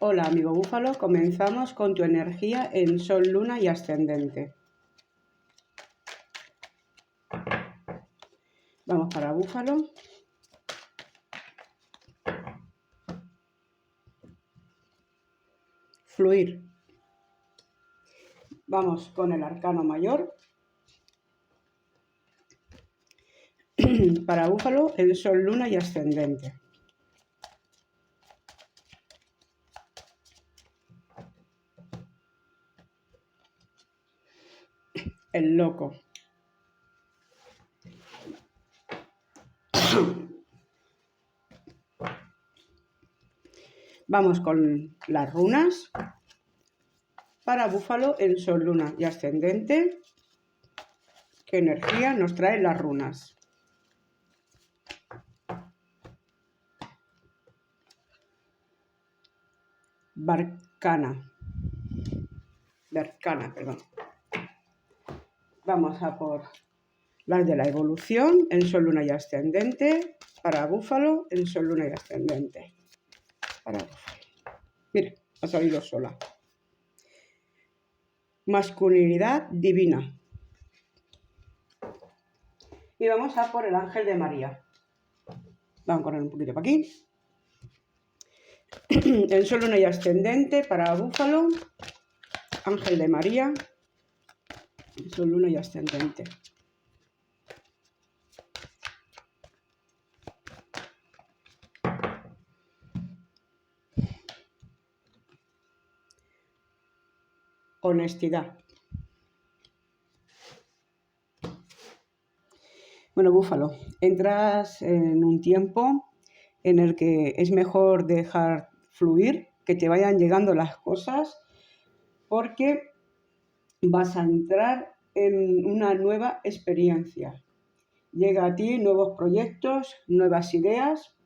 Hola amigo búfalo, comenzamos con tu energía en Sol, Luna y Ascendente. Vamos para búfalo. Fluir. Vamos con el arcano mayor. Para búfalo, el Sol, Luna y Ascendente. El loco. Vamos con las runas. Para búfalo, el Sol, Luna y Ascendente. ¿Qué energía nos traen las runas? Berkana, perdón. Vamos a por las de la evolución, el Sol, Luna y Ascendente. Para búfalo, el Sol, Luna y Ascendente. Para búfalo. Mira, ha salido sola. Masculinidad divina. Y vamos a por el ángel de María. Vamos a correr un poquito para aquí. El Sol, Luna y Ascendente para búfalo. Ángel de María. El Sol, Luna y Ascendente. Honestidad. Bueno, búfalo, entras en un tiempo en el que es mejor dejar fluir, que te vayan llegando las cosas, porque vas a entrar en una nueva experiencia. Llega a ti nuevos proyectos, nuevas ideas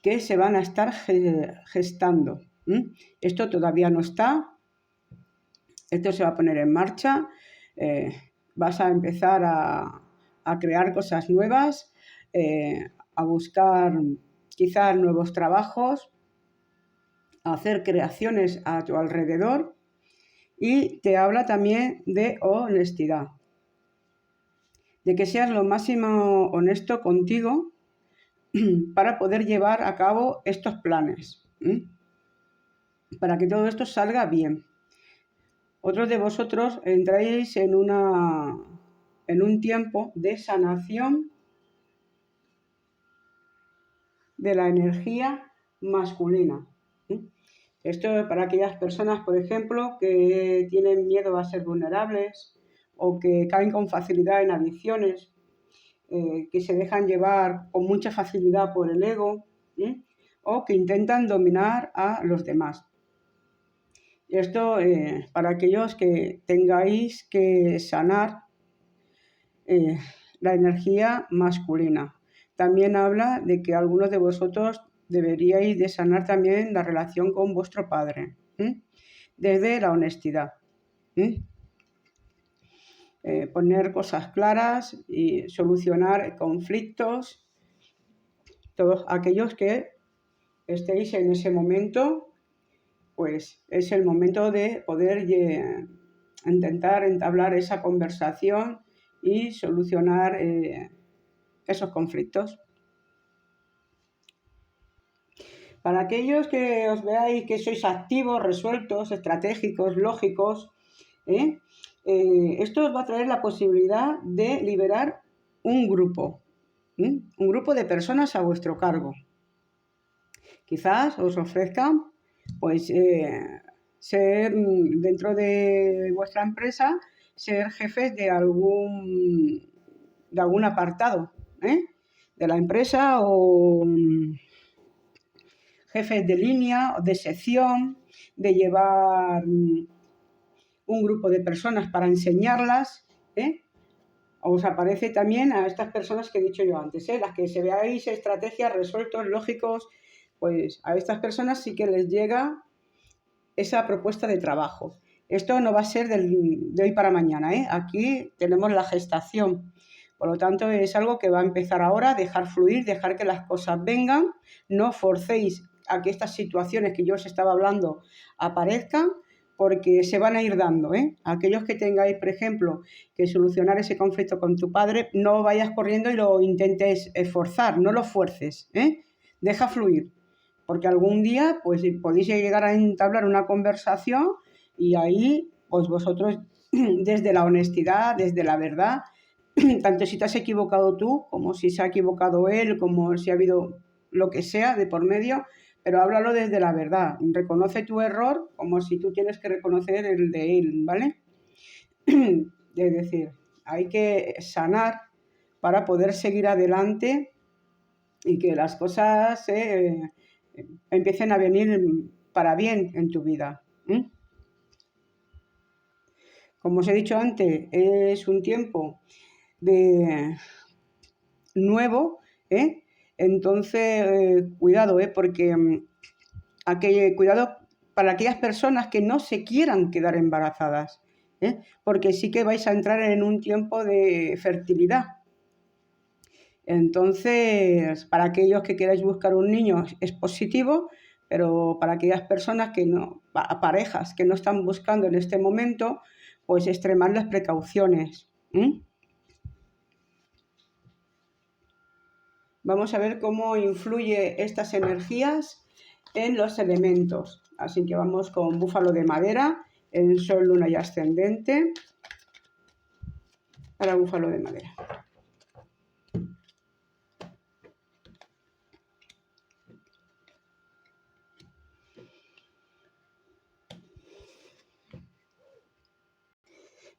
que se van a estar gestando. Esto todavía no está. Esto se va a poner en marcha. Vas a empezar a crear cosas nuevas, a buscar quizás nuevos trabajos, a hacer creaciones a tu alrededor, y te habla también de honestidad, de que seas lo máximo honesto contigo para poder llevar a cabo estos planes, para que todo esto salga bien. Otros de vosotros entráis en un tiempo de sanación de la energía masculina. Esto es para aquellas personas, por ejemplo, que tienen miedo a ser vulnerables o que caen con facilidad en adicciones, que se dejan llevar con mucha facilidad por el ego, o que intentan dominar a los demás. Esto para aquellos que tengáis que sanar la energía masculina. También habla de que algunos de vosotros deberíais de sanar también la relación con vuestro padre, desde la honestidad. Poner cosas claras y solucionar conflictos. Todos aquellos que estéis en ese momento, pues es el momento de poder intentar entablar esa conversación y solucionar esos conflictos. Para aquellos que os veáis que sois activos, resueltos, estratégicos, lógicos, esto os va a traer la posibilidad de liberar un grupo de personas a vuestro cargo. Quizás os ofrezcan pues ser dentro de vuestra empresa, ser jefes de algún apartado de la empresa, o jefes de línea o de sección, de llevar un grupo de personas para enseñarlas. Os aparece también a estas personas que he dicho yo antes, las que se veáis estrategias, resueltos, lógicos, pues a estas personas sí que les llega esa propuesta de trabajo. Esto no va a ser de hoy para mañana, Aquí tenemos la gestación. Por lo tanto, es algo que va a empezar ahora, dejar fluir, dejar que las cosas vengan. No forcéis a que estas situaciones que yo os estaba hablando aparezcan, porque se van a ir dando, ¿eh? Aquellos que tengáis, por ejemplo, que solucionar ese conflicto con tu padre, no vayas corriendo y lo intentes forzar, no lo fuerces, ¿eh? Deja fluir, porque algún día pues podéis llegar a entablar una conversación y ahí pues vosotros desde la honestidad, desde la verdad, tanto si te has equivocado tú como si se ha equivocado él, como si ha habido lo que sea de por medio, pero háblalo desde la verdad. Reconoce tu error como si tú tienes que reconocer el de él, ¿vale? Es decir, hay que sanar para poder seguir adelante y que las cosas empiecen a venir para bien en tu vida. Como os he dicho antes, es un tiempo de nuevo, ¿eh? Entonces, cuidado, porque cuidado para aquellas personas que no se quieran quedar embarazadas, porque sí que vais a entrar en un tiempo de fertilidad. Entonces, para aquellos que queráis buscar un niño es positivo, pero para aquellas personas que no, parejas que no están buscando en este momento, pues extremar las precauciones. Vamos a ver cómo influye estas energías en los elementos. Así que vamos con búfalo de madera, el sol, luna y ascendente para búfalo de madera.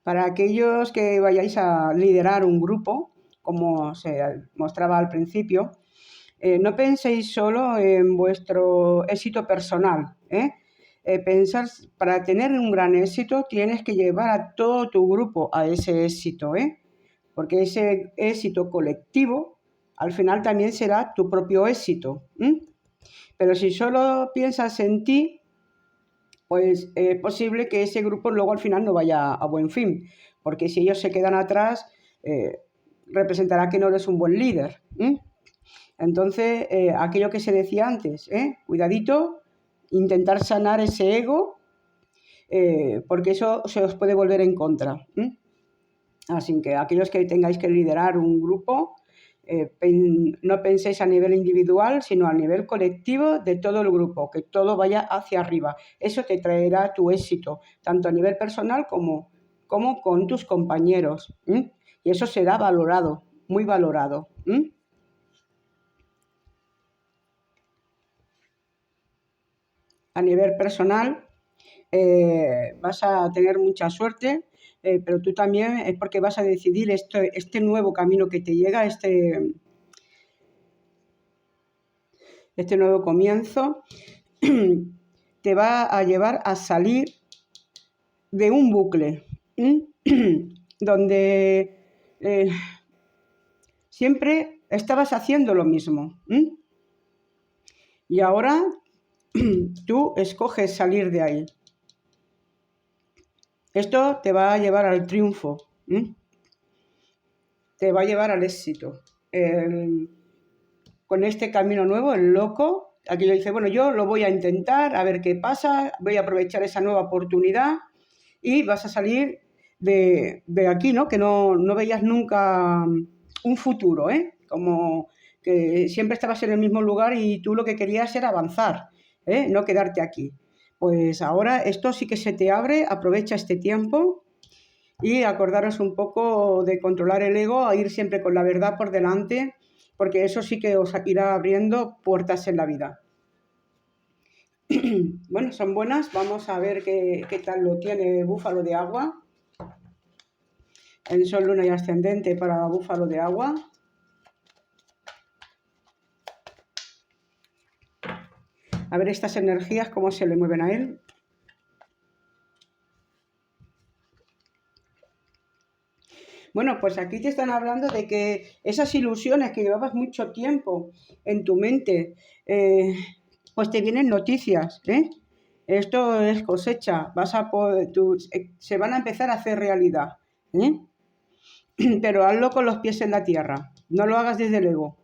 Para aquellos que vayáis a liderar un grupo, como se mostraba al principio, no penséis solo en vuestro éxito personal. Pensar, para tener un gran éxito tienes que llevar a todo tu grupo a ese éxito, porque ese éxito colectivo al final también será tu propio éxito. Pero si solo piensas en ti, pues es posible que ese grupo luego al final no vaya a buen fin, porque si ellos se quedan atrás, representará que no eres un buen líder. Entonces, aquello que se decía antes, cuidadito, intentar sanar ese ego, porque eso se os puede volver en contra. Así que aquellos que tengáis que liderar un grupo, no penséis a nivel individual, sino a nivel colectivo de todo el grupo, que todo vaya hacia arriba. Eso te traerá tu éxito, tanto a nivel personal como con tus compañeros. Y eso será valorado, muy valorado. A nivel personal, vas a tener mucha suerte, pero tú también es porque vas a decidir este nuevo camino que te llega, este nuevo comienzo, te va a llevar a salir de un bucle donde siempre estabas haciendo lo mismo. Y ahora tú escoges salir de ahí. Esto te va a llevar al triunfo, te va a llevar al éxito. Con este camino nuevo, el loco, aquello dice, bueno, yo lo voy a intentar, a ver qué pasa, voy a aprovechar esa nueva oportunidad y vas a salir de aquí, ¿no? Que no veías nunca un futuro, como que siempre estabas en el mismo lugar y tú lo que querías era avanzar, no quedarte aquí. Pues ahora esto sí que se te abre, aprovecha este tiempo y acordaros un poco de controlar el ego, a ir siempre con la verdad por delante, porque eso sí que os irá abriendo puertas en la vida. Bueno, son buenas, vamos a ver qué tal lo tiene búfalo de agua. El sol, luna y ascendente para búfalo de agua. A ver estas energías, cómo se le mueven a él. Bueno, pues aquí te están hablando de que esas ilusiones que llevabas mucho tiempo en tu mente, pues te vienen noticias, Esto es cosecha, se van a empezar a hacer realidad, Pero hazlo con los pies en la tierra, no lo hagas desde el ego.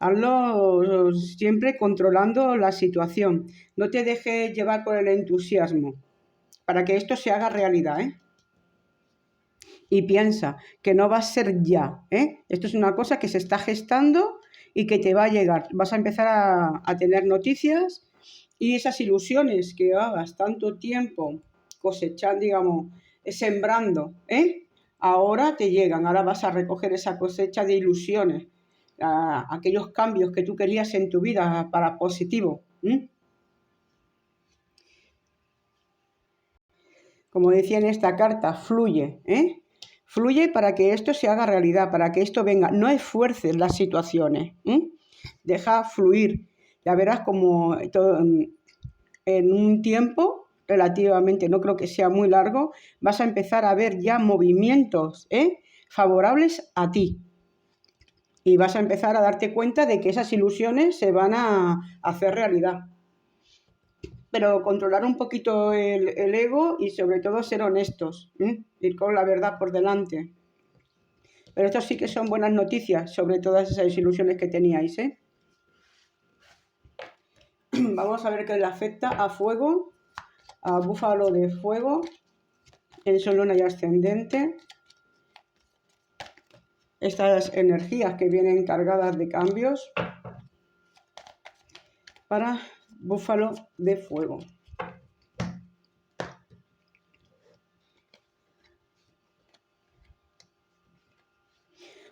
Hazlo siempre controlando la situación. No te dejes llevar por el entusiasmo para que esto se haga realidad, ¿eh? Y piensa que no va a ser ya, ¿eh? Esto es una cosa que se está gestando y que te va a llegar. Vas a empezar a tener noticias y esas ilusiones que hagas tanto tiempo cosechando, digamos, sembrando, ¿eh? Ahora te llegan, ahora vas a recoger esa cosecha de ilusiones, aquellos cambios que tú querías en tu vida para positivo. Como decía en esta carta, fluye, ¿eh? Fluye para que esto se haga realidad, para que esto venga. No esfuerces las situaciones, deja fluir. Ya verás como en un tiempo relativamente, no creo que sea muy largo, vas a empezar a ver ya movimientos, favorables a ti. Y vas a empezar a darte cuenta de que esas ilusiones se van a hacer realidad. Pero controlar un poquito el ego y sobre todo ser honestos, ir con la verdad por delante. Pero esto sí que son buenas noticias sobre todas esas ilusiones que teníais, ¿eh? Vamos a ver qué le afecta a fuego, a búfalo de fuego, en Sol, Luna y Ascendente. Estas energías que vienen cargadas de cambios para búfalo de fuego.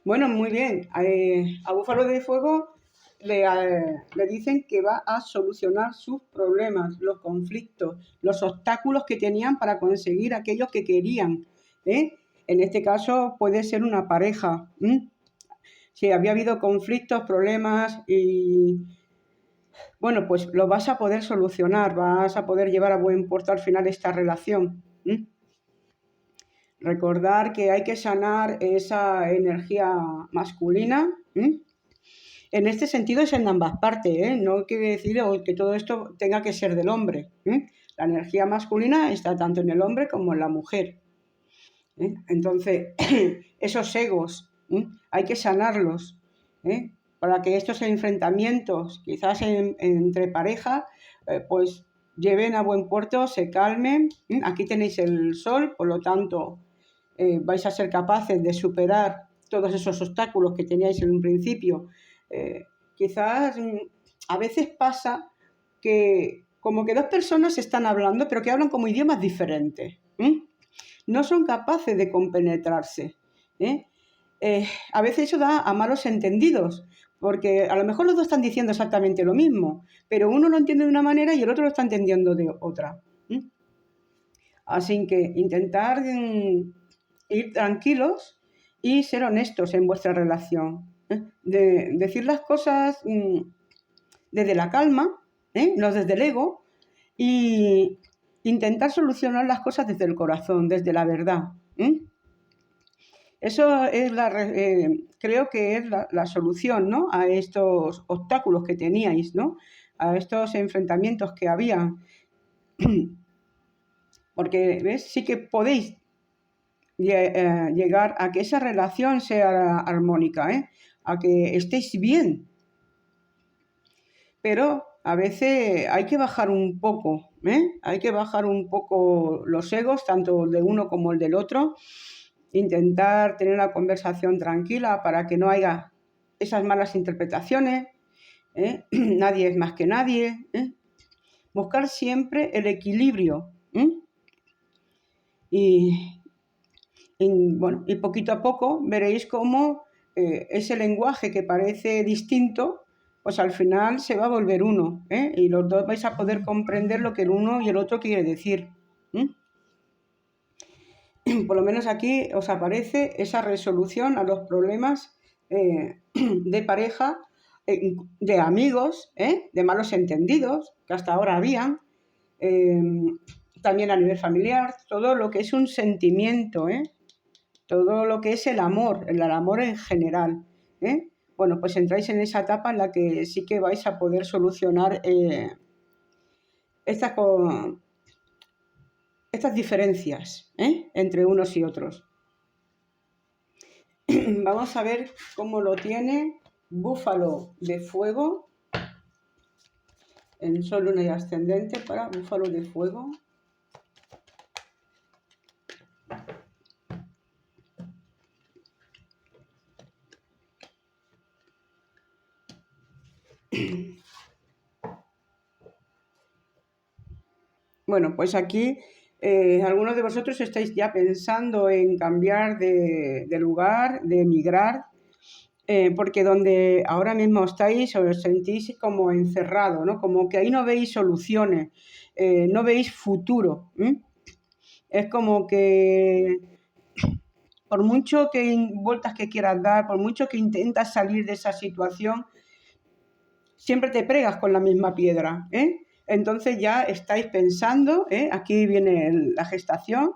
Bueno, muy bien. A búfalo de fuego le dicen que va a solucionar sus problemas, los conflictos, los obstáculos que tenían para conseguir aquello que querían, ¿eh? En este caso puede ser una pareja. Si había habido conflictos, problemas y bueno, pues lo vas a poder solucionar, vas a poder llevar a buen puerto al final esta relación. Recordar que hay que sanar esa energía masculina. En este sentido es en ambas partes, ¿eh? No quiere decir que todo esto tenga que ser del hombre. La energía masculina está tanto en el hombre como en la mujer. Entonces, esos egos hay que sanarlos, para que estos enfrentamientos, quizás entre pareja, pues lleven a buen puerto, se calmen. Aquí tenéis el sol, por lo tanto, vais a ser capaces de superar todos esos obstáculos que teníais en un principio. Quizás a veces pasa que como que dos personas están hablando, pero que hablan como idiomas diferentes. No son capaces de compenetrarse. A veces eso da a malos entendidos, porque a lo mejor los dos están diciendo exactamente lo mismo, pero uno lo entiende de una manera y el otro lo está entendiendo de otra. Así que intentar ir tranquilos y ser honestos en vuestra relación. De decir las cosas desde la calma, no desde el ego, y intentar solucionar las cosas desde el corazón, desde la verdad. Eso es creo que es la solución, ¿no? A estos obstáculos que teníais, ¿no? A estos enfrentamientos que había. Porque, ¿ves? Sí que podéis llegar a que esa relación sea armónica, a que estéis bien. Pero a veces hay que bajar un poco, hay que bajar un poco los egos, tanto el de uno como el del otro, intentar tener una conversación tranquila para que no haya esas malas interpretaciones, nadie es más que nadie, buscar siempre el equilibrio, y poquito a poco veréis cómo ese lenguaje que parece distinto, pues al final se va a volver uno, y los dos vais a poder comprender lo que el uno y el otro quiere decir. Por lo menos aquí os aparece esa resolución a los problemas de pareja, de amigos, de malos entendidos, que hasta ahora habían, también a nivel familiar, todo lo que es un sentimiento, todo lo que es el amor en general. Bueno, pues entráis en esa etapa en la que sí que vais a poder solucionar estas diferencias entre unos y otros. Vamos a ver cómo lo tiene búfalo de fuego, en Sol, Luna y Ascendente para búfalo de fuego. Bueno, pues aquí algunos de vosotros estáis ya pensando en cambiar de lugar, de emigrar, porque donde ahora mismo estáis os sentís como encerrado, ¿no? Como que ahí no veis soluciones, no veis futuro. Es como que por mucho que vueltas que quieras dar, por mucho que intentas salir de esa situación, siempre te pregas con la misma piedra, Entonces ya estáis pensando, aquí viene la gestación,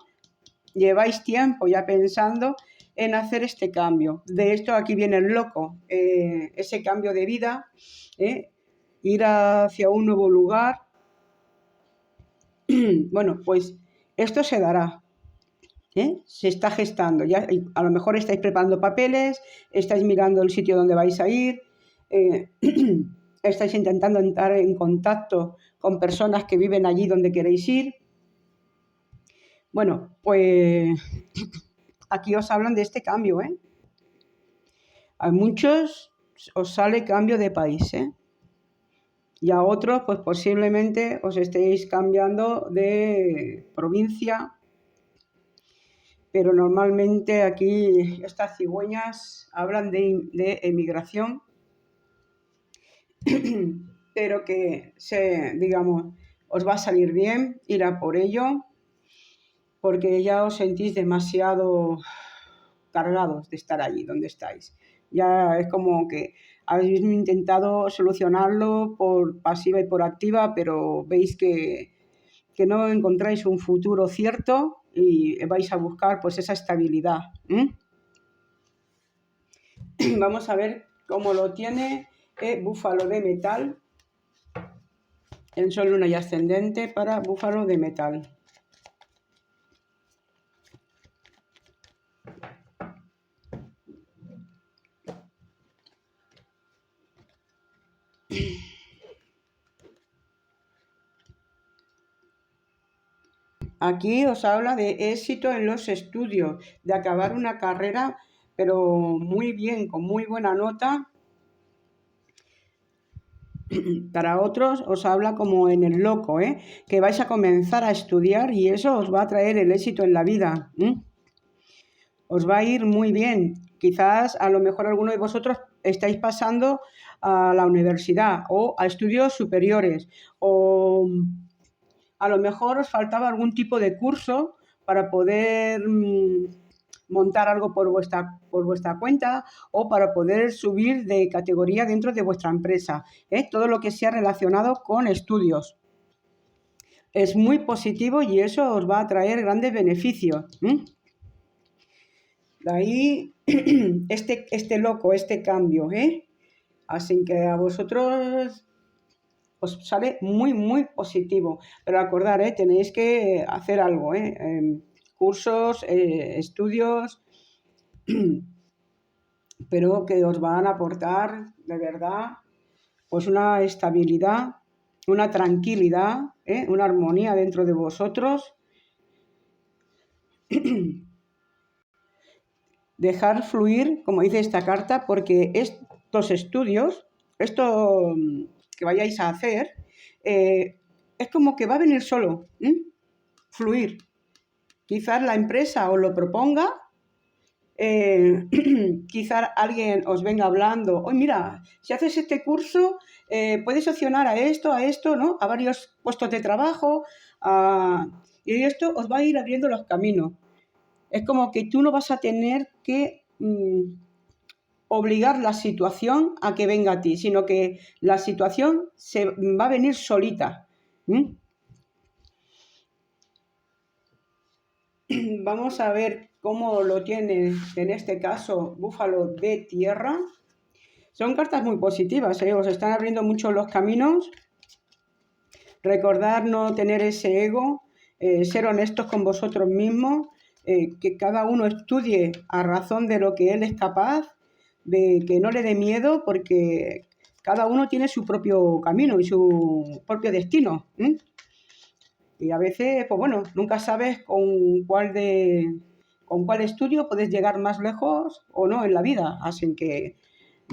lleváis tiempo ya pensando en hacer este cambio. De esto aquí viene el loco, ese cambio de vida, ir hacia un nuevo lugar. Bueno, pues esto se dará. Se está gestando. Ya, a lo mejor estáis preparando papeles, estáis mirando el sitio donde vais a ir, estáis intentando entrar en contacto con personas que viven allí donde queréis ir. Bueno, pues aquí os hablan de este cambio, A muchos os sale cambio de país, Y a otros, pues posiblemente os estéis cambiando de provincia. Pero normalmente aquí estas cigüeñas hablan de emigración, pero que digamos, os va a salir bien, ir a por ello, porque ya os sentís demasiado cargados de estar allí donde estáis. Ya es como que habéis intentado solucionarlo por pasiva y por activa, pero veis que no encontráis un futuro cierto y vais a buscar pues esa estabilidad. Vamos a ver cómo lo tiene búfalo de metal en Sol, Luna y Ascendente para búfalo de metal. Aquí os habla de éxito en los estudios, de acabar una carrera, pero muy bien, con muy buena nota. Para otros os habla como en el loco, que vais a comenzar a estudiar y eso os va a traer el éxito en la vida. Os va a ir muy bien. Quizás a lo mejor alguno de vosotros estáis pasando a la universidad o a estudios superiores o a lo mejor os faltaba algún tipo de curso para poder montar algo por vuestra cuenta o para poder subir de categoría dentro de vuestra empresa. Todo lo que sea relacionado con estudios. Es muy positivo y eso os va a traer grandes beneficios. De ahí este loco, este cambio. Así que a vosotros os sale muy, muy positivo. Pero acordar, tenéis que hacer algo, cursos, estudios, pero que os van a aportar de verdad pues una estabilidad, una tranquilidad, una armonía dentro de vosotros. Dejar fluir, como dice esta carta, porque estos estudios, esto que vayáis a hacer, es como que va a venir solo, fluir. Quizás la empresa os lo proponga, quizás alguien os venga hablando, oye, mira, si haces este curso, puedes opcionar a esto, ¿no? A varios puestos de trabajo, y esto os va a ir abriendo los caminos. Es como que tú no vas a tener que obligar la situación a que venga a ti, sino que la situación se va a venir solita. Vamos a ver cómo lo tiene en este caso búfalo de tierra. Son cartas muy positivas, os están abriendo mucho los caminos. Recordad no tener ese ego, ser honestos con vosotros mismos, que cada uno estudie a razón de lo que él es capaz, de que no le dé miedo, porque cada uno tiene su propio camino y su propio destino. Y a veces, pues bueno, nunca sabes con cuál estudio puedes llegar más lejos o no en la vida. Así que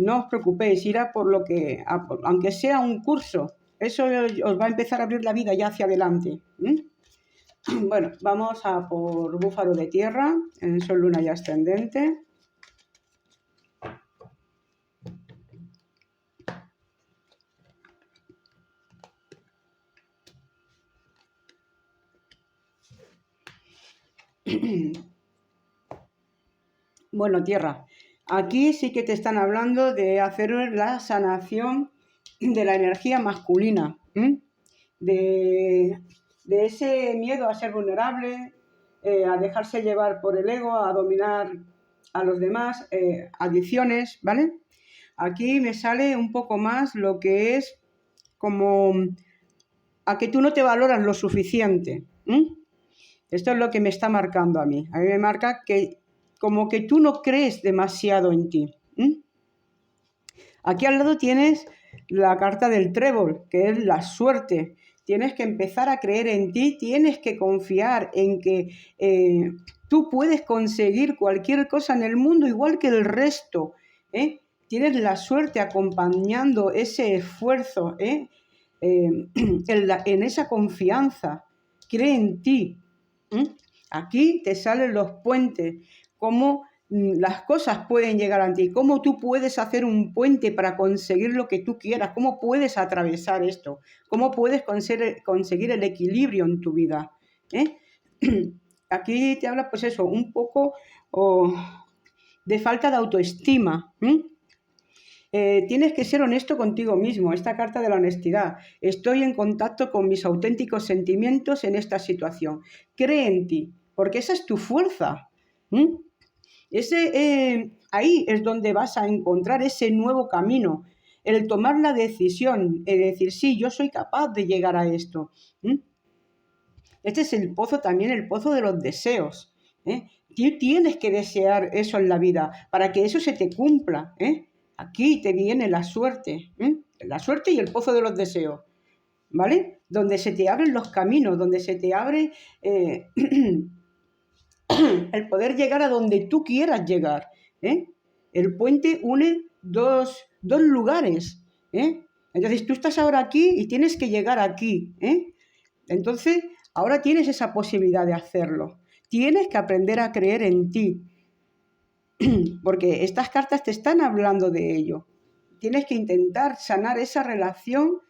no os preocupéis, ir a por lo que, aunque sea un curso, eso os va a empezar a abrir la vida ya hacia adelante. Bueno, vamos a por búfalo de tierra, en sol, luna y ascendente. Bueno, tierra, aquí sí que te están hablando de hacer la sanación de la energía masculina, de ese miedo a ser vulnerable, a dejarse llevar por el ego, a dominar a los demás, adicciones, ¿vale? Aquí me sale un poco más lo que es como a que tú no te valoras lo suficiente. Esto es lo que me está marcando a mí. A mí me marca que como que tú no crees demasiado en ti. Aquí al lado tienes la carta del trébol, que es la suerte. Tienes que empezar a creer en ti, tienes que confiar en que tú puedes conseguir cualquier cosa en el mundo igual que el resto. Tienes la suerte acompañando ese esfuerzo, en esa confianza. Cree en ti. Aquí te salen los puentes, cómo las cosas pueden llegar a ti, cómo tú puedes hacer un puente para conseguir lo que tú quieras, cómo puedes atravesar esto, cómo puedes conseguir el equilibrio en tu vida. Aquí te habla, pues eso, un poco de falta de autoestima. Tienes que ser honesto contigo mismo. Esta carta de la honestidad. Estoy en contacto con mis auténticos sentimientos en esta situación. Cree en ti, porque esa es tu fuerza. Ahí es donde vas a encontrar ese nuevo camino. El tomar la decisión, el decir, sí, yo soy capaz de llegar a esto. Este es el pozo también, el pozo de los deseos. Tú tienes que desear eso en la vida para que eso se te cumpla. Aquí te viene la suerte y el pozo de los deseos, ¿vale? Donde se te abren los caminos, donde se te abre el poder llegar a donde tú quieras llegar. El puente une dos lugares. Entonces tú estás ahora aquí y tienes que llegar aquí. Entonces ahora tienes esa posibilidad de hacerlo. Tienes que aprender a creer en ti. Porque estas cartas te están hablando de ello. Tienes que intentar sanar esa relación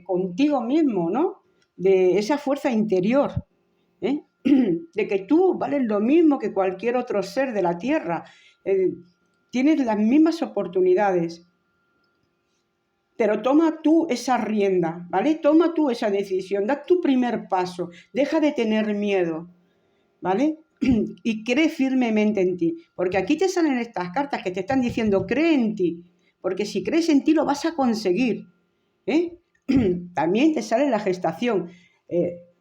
contigo mismo, ¿no? De esa fuerza interior, de que tú vales lo mismo que cualquier otro ser de la Tierra. Tienes las mismas oportunidades. Pero toma tú esa rienda, ¿vale? Toma tú esa decisión, da tu primer paso, deja de tener miedo, ¿vale? Y cree firmemente en ti, porque aquí te salen estas cartas que te están diciendo cree en ti, porque si crees en ti lo vas a conseguir. También te sale la gestación,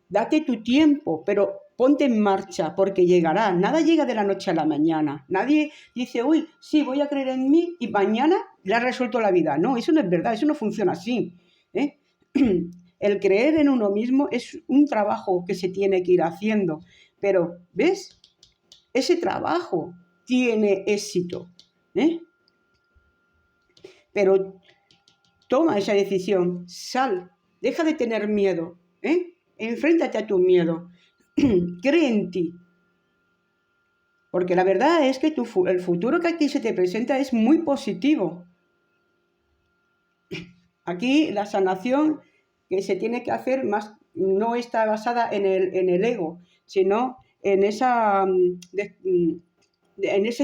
date tu tiempo, pero ponte en marcha porque llegará. Nada llega de la noche a la mañana. Nadie dice, uy, sí, voy a creer en mí y mañana le ha resuelto la vida. No, eso no es verdad, eso no funciona así. El creer en uno mismo es un trabajo que se tiene que ir haciendo. Pero, ¿ves? Ese trabajo tiene éxito. Pero toma esa decisión, sal, deja de tener miedo. Enfréntate a tu miedo. Cree en ti. Porque la verdad es que el futuro que aquí se te presenta es muy positivo. Aquí la sanación que se tiene que hacer más no está basada en el ego, sino en ese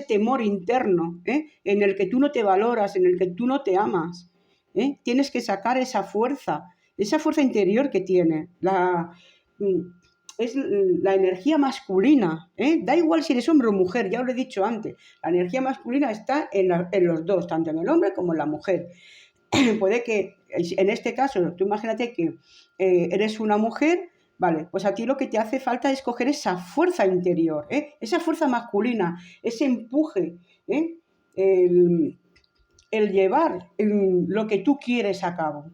temor interno, en el que tú no te valoras, en el que tú no te amas. Tienes que sacar esa fuerza interior que tiene. Es la energía masculina. Da igual si eres hombre o mujer, ya os lo he dicho antes. La energía masculina está en los dos, tanto en el hombre como en la mujer. Puede que, en este caso, tú imagínate que eres una mujer, vale, pues a ti lo que te hace falta es coger esa fuerza interior, esa fuerza masculina, ese empuje, el llevar lo que tú quieres a cabo.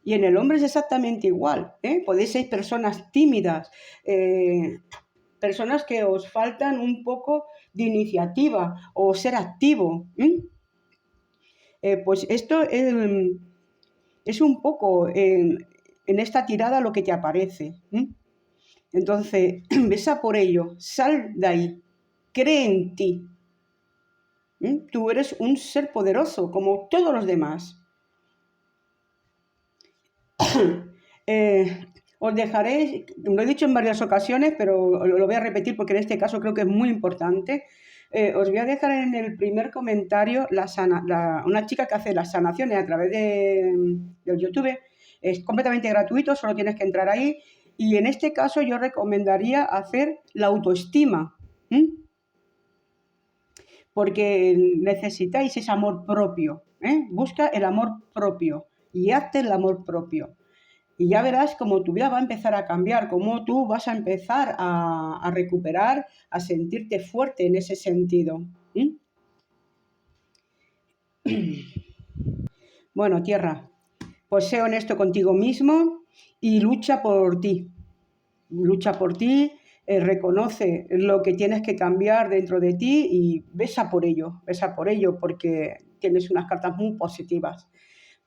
Y en el hombre es exactamente igual. Podéis ser personas tímidas, personas que os faltan un poco de iniciativa o ser activo. Pues esto es un poco en esta tirada lo que te aparece. Entonces, besa por ello, sal de ahí, cree en ti. Tú eres un ser poderoso, como todos los demás. Os dejaré, lo he dicho en varias ocasiones, pero lo voy a repetir porque en este caso creo que es muy importante. Os voy a dejar en el primer comentario una chica que hace las sanaciones a través del YouTube. Es completamente gratuito, solo tienes que entrar ahí. Y en este caso yo recomendaría hacer la autoestima, porque necesitáis ese amor propio. Busca el amor propio y hazte el amor propio. Y ya verás cómo tu vida va a empezar a cambiar, cómo tú vas a empezar a recuperar, a sentirte fuerte en ese sentido. Bueno, tierra, pues sé honesto contigo mismo y lucha por ti. Lucha por ti, reconoce lo que tienes que cambiar dentro de ti y besa por ello porque tienes unas cartas muy positivas,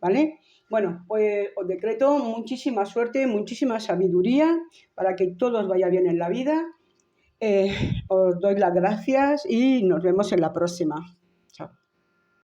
¿vale? Bueno, pues os decreto muchísima suerte, muchísima sabiduría para que todo os vaya bien en la vida. Os doy las gracias y nos vemos en la próxima.